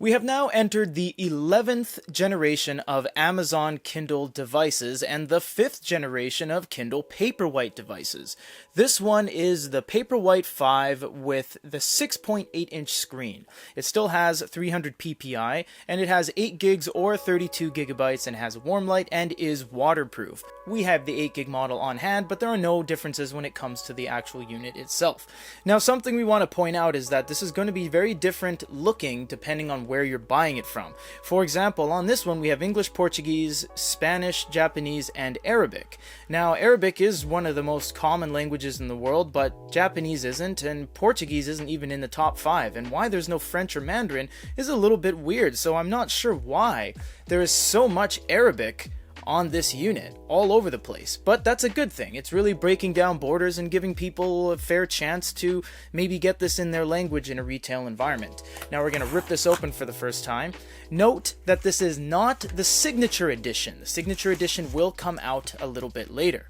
We have now entered the 11th generation of Amazon Kindle devices and the 5th generation of Kindle Paperwhite devices. This one is the Paperwhite 5 with the 6.8-inch screen. It still has 300 ppi, and it has 8 gigs or 32 gigabytes and has warm light and is waterproof. We have the 8 gig model on hand, but there are no differences when it comes to the actual unit itself. Now, something we want to point out is that this is going to be very different looking depending on where you're buying it from. For example, on this one we have English, Portuguese, Spanish, Japanese, and Arabic. Now, Arabic is one of the most common languages in the world, but Japanese isn't, and Portuguese isn't even in the top 5, and why there's no French or Mandarin is a little bit weird, so I'm not sure why there is so much Arabic on this unit all over the place, but that's a good thing. It's really breaking down borders and giving people a fair chance to maybe get this in their language in a retail environment. Now we're going to rip this open for the first time. Note that this is not the signature edition. The signature edition will come out a little bit later.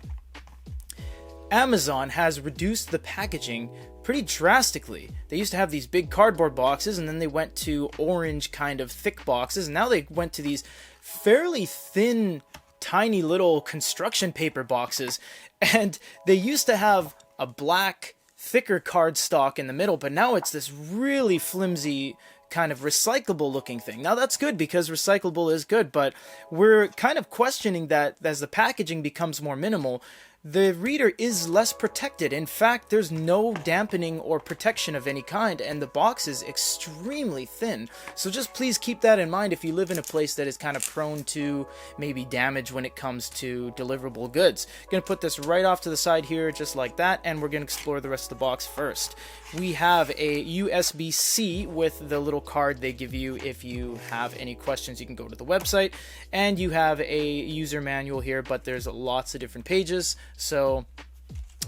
Amazon has reduced the packaging pretty drastically. They used to have these big cardboard boxes, and then they went to orange kind of thick boxes, and now they went to these fairly thin, tiny little construction paper boxes. And they used to have a black, thicker cardstock in the middle, but now it's this really flimsy kind of recyclable looking thing. Now that's good because recyclable is good, but we're kind of questioning that as the packaging becomes more minimal, the reader is less protected. In fact, there's no dampening or protection of any kind, and the box is extremely thin. So just please keep that in mind if you live in a place that is kind of prone to maybe damage when it comes to deliverable goods. Gonna put this right off to the side here, just like that, and we're gonna explore the rest of the box first. We have a USB-C with the little card they give you. If you have any questions, you can go to the website, and you have a user manual here, but there's lots of different pages. So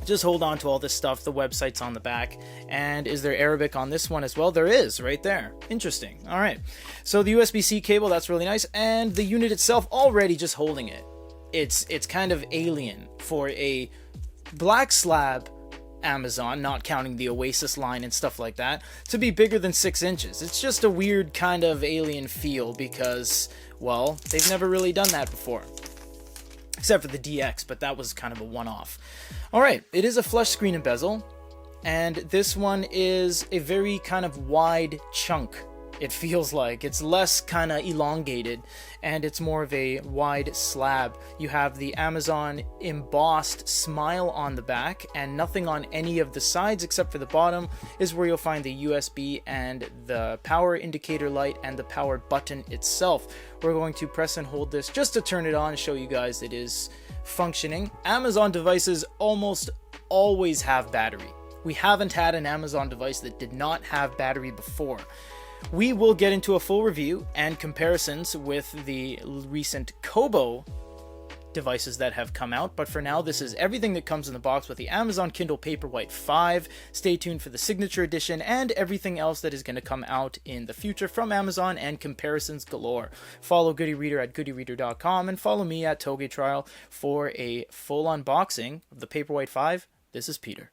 just hold on to all this stuff. The website's on the back. And is there Arabic on this one as well? There is, right there. Interesting. All right. So the USB-C cable, that's really nice. And the unit itself, already just holding it, it's kind of alien for a black slab Amazon, not counting the Oasis line and stuff like that, to be bigger than 6 inches. It's just a weird kind of alien feel because, well, they've never really done that before. Except for the DX, but that was kind of a one-off. Alright, it is a flush screen and bezel, and this one is a very kind of wide chunk. It feels like it's less kind of elongated, and it's more of a wide slab. You have the Amazon embossed smile on the back, and nothing on any of the sides except for the bottom is where you'll find the USB and the power indicator light and the power button itself. We're going to press and hold this just to turn it on and show you guys it is functioning. Amazon devices almost always have battery. We haven't had an Amazon device that did not have battery before. We will get into a full review and comparisons with the recent Kobo devices that have come out, but for now this is everything that comes in the box with the Amazon Kindle Paperwhite 5. Stay tuned for the signature edition and everything else that is going to come out in the future from Amazon, and comparisons galore. Follow Goody Reader at goodyreader.com and follow me at Toge Trial for a full unboxing of the Paperwhite 5. This is Peter.